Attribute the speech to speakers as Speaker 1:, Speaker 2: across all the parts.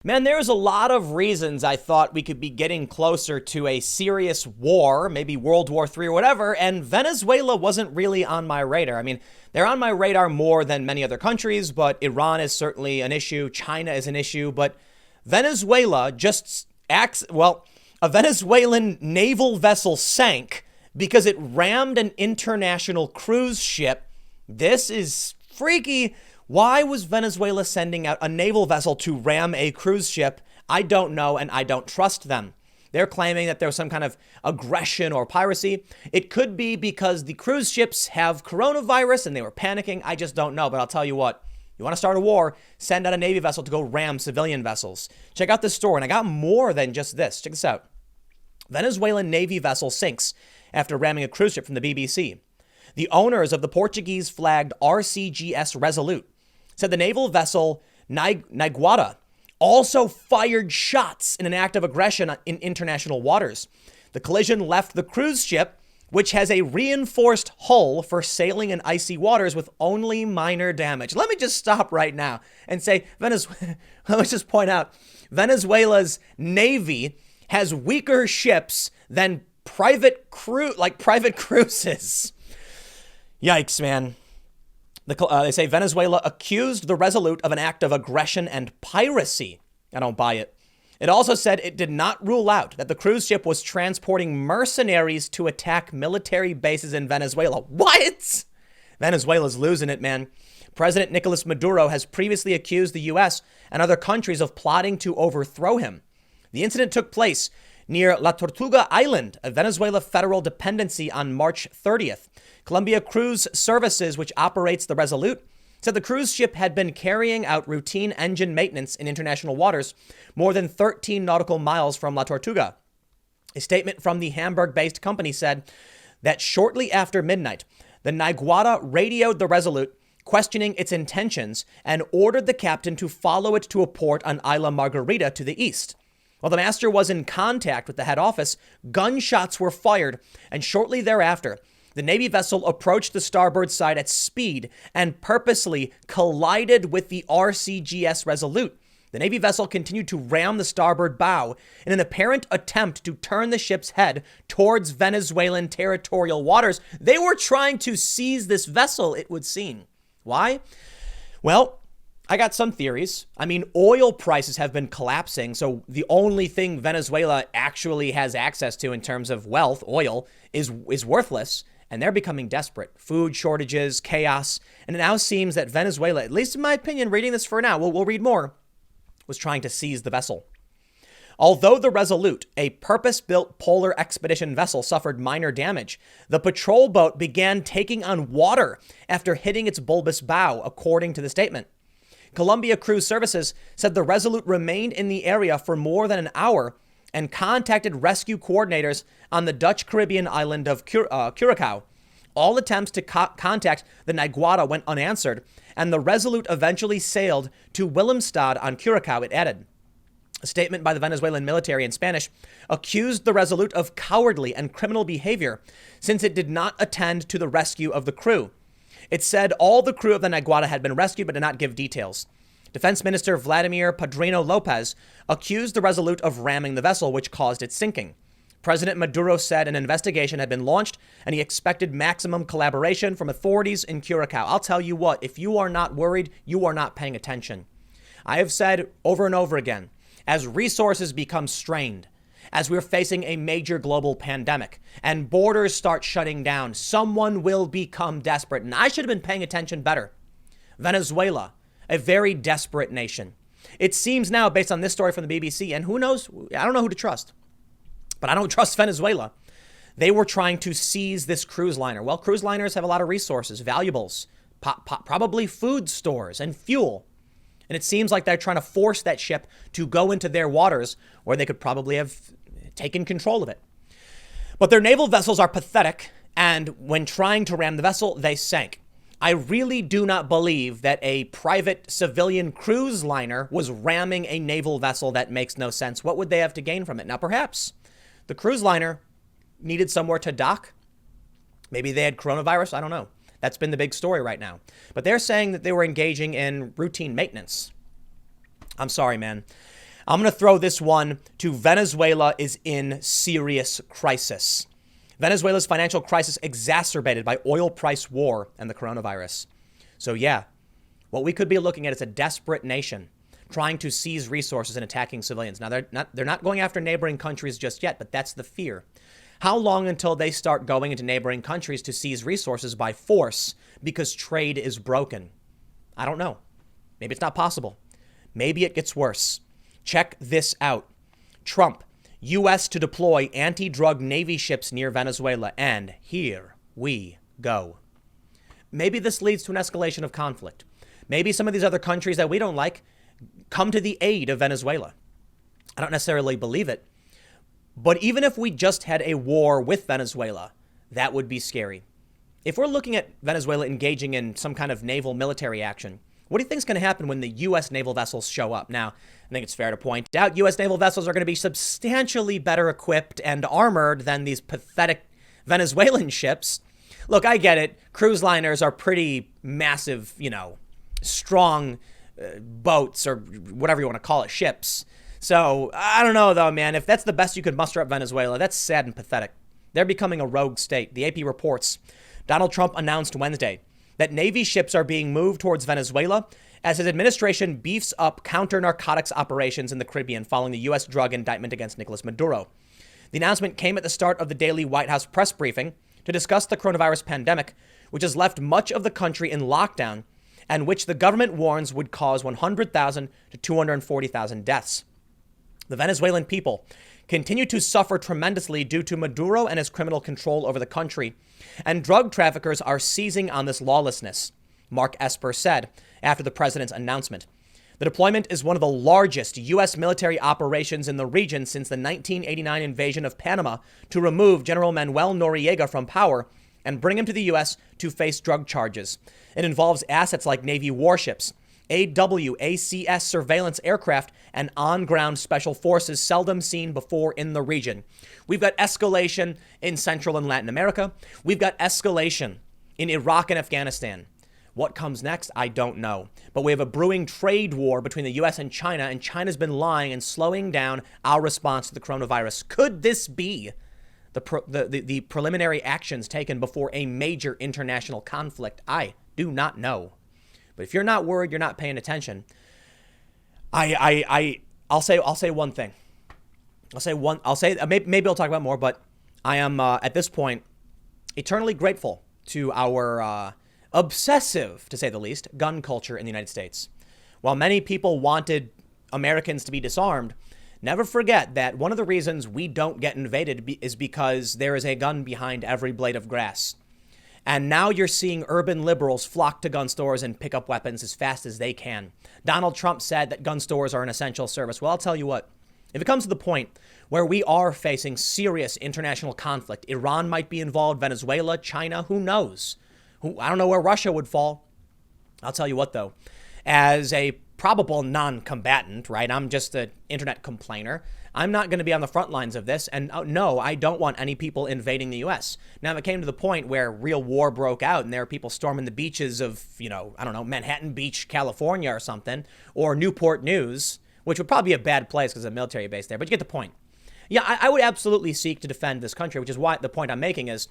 Speaker 1: Man, there's a lot of reasons I thought we could be getting closer to a serious war, maybe World War III or whatever, and Venezuela wasn't really on my radar. I mean, they're on my radar more than many other countries, but Iran is certainly an issue. China is an issue, but Venezuela just acts, well, a Venezuelan naval vessel sank because it rammed an international cruise ship. This is freaky. Why was Venezuela sending out a naval vessel to ram a cruise ship? I don't know, and I don't trust them. They're claiming that there was some kind of aggression or piracy. It could be because the cruise ships have coronavirus and they were panicking. I just don't know, but I'll tell you what. You want to start a war, send out a Navy vessel to go ram civilian vessels. Check out this story, and I got more than just this. Check this out. Venezuelan Navy vessel sinks after ramming a cruise ship from the BBC. The owners of the Portuguese-flagged RCGS Resolute said the naval vessel Niguara also fired shots in an act of aggression in international waters. The collision left the cruise ship, which has a reinforced hull for sailing in icy waters, with only minor damage. Let me just stop right now and say, let me just point out, Venezuela's Navy has weaker ships than private cruises. Yikes, man. They say Venezuela accused the Resolute of an act of aggression and piracy. I don't buy it. It also said it did not rule out that the cruise ship was transporting mercenaries to attack military bases in Venezuela. What? Venezuela's losing it, man. President Nicolas Maduro has previously accused the U.S. and other countries of plotting to overthrow him. The incident took place near La Tortuga Island, a Venezuela federal dependency, on March 30th. Colombia Cruise Services, which operates the Resolute, said the cruise ship had been carrying out routine engine maintenance in international waters more than 13 nautical miles from La Tortuga. A statement from the Hamburg-based company said that shortly after midnight, the Niguara radioed the Resolute, questioning its intentions, and ordered the captain to follow it to a port on Isla Margarita to the east. While the master was in contact with the head office, gunshots were fired, and shortly thereafter, the Navy vessel approached the starboard side at speed and purposely collided with the RCGS Resolute. The Navy vessel continued to ram the starboard bow in an apparent attempt to turn the ship's head towards Venezuelan territorial waters. They were trying to seize this vessel, it would seem. Why? Well, I got some theories. I mean, oil prices have been collapsing, so the only thing Venezuela actually has access to in terms of wealth, oil, is worthless, and they're becoming desperate. Food shortages, chaos, and it now seems that Venezuela, at least in my opinion, reading this for now, we'll read more, was trying to seize the vessel. Although the Resolute, a purpose-built polar expedition vessel, suffered minor damage, the patrol boat began taking on water after hitting its bulbous bow, according to the statement. Colombia Cruise Services said the Resolute remained in the area for more than an hour and contacted rescue coordinators on the Dutch Caribbean island of Curacao. All attempts to contact the Niguara went unanswered, and the Resolute eventually sailed to Willemstad on Curacao, it added. A statement by the Venezuelan military in Spanish accused the Resolute of cowardly and criminal behavior since it did not attend to the rescue of the crew. It said all the crew of the Niguara had been rescued but did not give details. Defense Minister Vladimir Padrino Lopez accused the Resolute of ramming the vessel, which caused its sinking. President Maduro said an investigation had been launched and he expected maximum collaboration from authorities in Curacao. I'll tell you what, if you are not worried, you are not paying attention. I have said over and over again, as resources become strained, as we're facing a major global pandemic and borders start shutting down, someone will become desperate. And I should have been paying attention better. Venezuela, a very desperate nation. It seems now, based on this story from the BBC, and who knows, I don't know who to trust, but I don't trust Venezuela. They were trying to seize this cruise liner. Well, cruise liners have a lot of resources, valuables, probably food stores and fuel. And it seems like they're trying to force that ship to go into their waters where they could probably have taken control of it. But their naval vessels are pathetic, and when trying to ram the vessel, they sank. I really do not believe that a private civilian cruise liner was ramming a naval vessel. That makes no sense. What would they have to gain from it? Now, perhaps the cruise liner needed somewhere to dock. Maybe they had coronavirus. I don't know. That's been the big story right now. But they're saying that they were engaging in routine maintenance. I'm sorry, man. I'm going to throw this one to Venezuela is in serious crisis. Venezuela's financial crisis exacerbated by oil price war and the coronavirus. So yeah, what we could be looking at is a desperate nation trying to seize resources and attacking civilians. Now, they're not going after neighboring countries just yet, but that's the fear. How long until they start going into neighboring countries to seize resources by force because trade is broken? I don't know. Maybe it's not possible. Maybe it gets worse. Check this out. Trump, U.S. to deploy anti-drug Navy ships near Venezuela. And here we go. Maybe this leads to an escalation of conflict. Maybe some of these other countries that we don't like come to the aid of Venezuela. I don't necessarily believe it. But even if we just had a war with Venezuela, that would be scary. If we're looking at Venezuela engaging in some kind of naval military action, what do you think is going to happen when the U.S. naval vessels show up? Now, I think it's fair to point out U.S. naval vessels are going to be substantially better equipped and armored than these pathetic Venezuelan ships. Look, I get it. Cruise liners are pretty massive, strong boats or whatever you want to call it, ships. So I don't know, though, man. If that's the best you could muster up Venezuela, that's sad and pathetic. They're becoming a rogue state. The AP reports Donald Trump announced Wednesday that Navy ships are being moved towards Venezuela as his administration beefs up counter-narcotics operations in the Caribbean following the U.S. drug indictment against Nicolas Maduro. The announcement came at the start of the daily White House press briefing to discuss the coronavirus pandemic, which has left much of the country in lockdown and which the government warns would cause 100,000 to 240,000 deaths. The Venezuelan people continue to suffer tremendously due to Maduro and his criminal control over the country, and drug traffickers are seizing on this lawlessness, Mark Esper said after the president's announcement. The deployment is one of the largest U.S. military operations in the region since the 1989 invasion of Panama to remove General Manuel Noriega from power and bring him to the U.S. to face drug charges. It involves assets like Navy warships, AWACS surveillance aircraft, and on-ground special forces seldom seen before in the region. We've got escalation in Central and Latin America. We've got escalation in Iraq and Afghanistan. What comes next? I don't know. But we have a brewing trade war between the U.S. and China's been lying and slowing down our response to the coronavirus. Could this be the preliminary actions taken before a major international conflict? I do not know. But if you're not worried, you're not paying attention. I'll say one thing. Maybe I'll talk about more, but I am at this point eternally grateful to our obsessive, to say the least, gun culture in the United States. While many people wanted Americans to be disarmed, never forget that one of the reasons we don't get invaded is because there is a gun behind every blade of grass. And now you're seeing urban liberals flock to gun stores and pick up weapons as fast as they can. Donald Trump said that gun stores are an essential service. Well, I'll tell you what, if it comes to the point where we are facing serious international conflict, Iran might be involved, Venezuela, China, who knows? I don't know where Russia would fall. I'll tell you what, though, as a probable non-combatant, right? I'm just an internet complainer. I'm not going to be on the front lines of this. And no, I don't want any people invading the U.S. Now, if it came to the point where real war broke out and there are people storming the beaches of, Manhattan Beach, California or something, or Newport News, which would probably be a bad place because there's a military base there. But you get the point. Yeah, I would absolutely seek to defend this country, which is why the point I'm making is,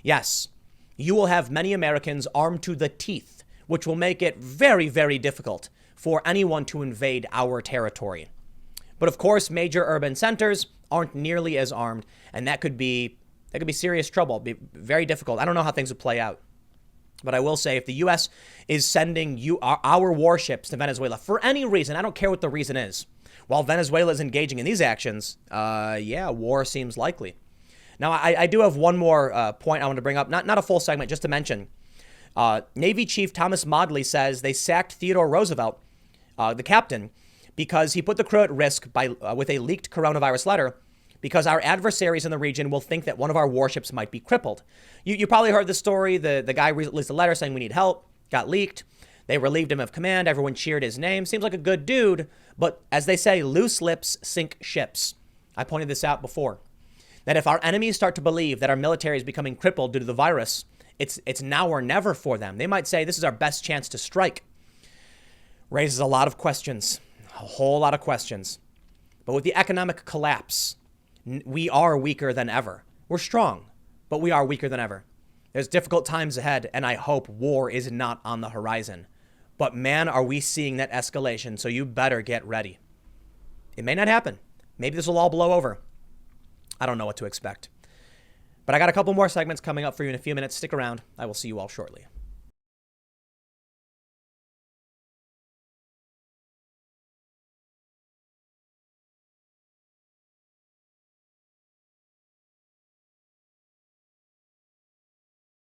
Speaker 1: yes, you will have many Americans armed to the teeth, which will make it very, very difficult for anyone to invade our territory. But of course, major urban centers aren't nearly as armed, and that could be serious trouble, be very difficult. I don't know how things would play out. But I will say, if the U.S. is sending our warships to Venezuela for any reason, I don't care what the reason is, while Venezuela is engaging in these actions, war seems likely. Now, I do have one more point I want to bring up, not a full segment, just to mention. Navy Chief Thomas Modly says they sacked Theodore Roosevelt, the captain, because he put the crew at risk with a leaked coronavirus letter, because our adversaries in the region will think that one of our warships might be crippled. You probably heard the story. The guy released a letter saying we need help, got leaked. They relieved him of command. Everyone cheered his name. Seems like a good dude. But as they say, loose lips sink ships. I pointed this out before, that if our enemies start to believe that our military is becoming crippled due to the virus, it's now or never for them. They might say this is our best chance to strike. Raises a lot of questions, a whole lot of questions. But with the economic collapse, we are weaker than ever. We're strong, but we are weaker than ever. There's difficult times ahead, and I hope war is not on the horizon. But man, are we seeing that escalation, so you better get ready. It may not happen. Maybe this will all blow over. I don't know what to expect. But I got a couple more segments coming up for you in a few minutes. Stick around. I will see you all shortly.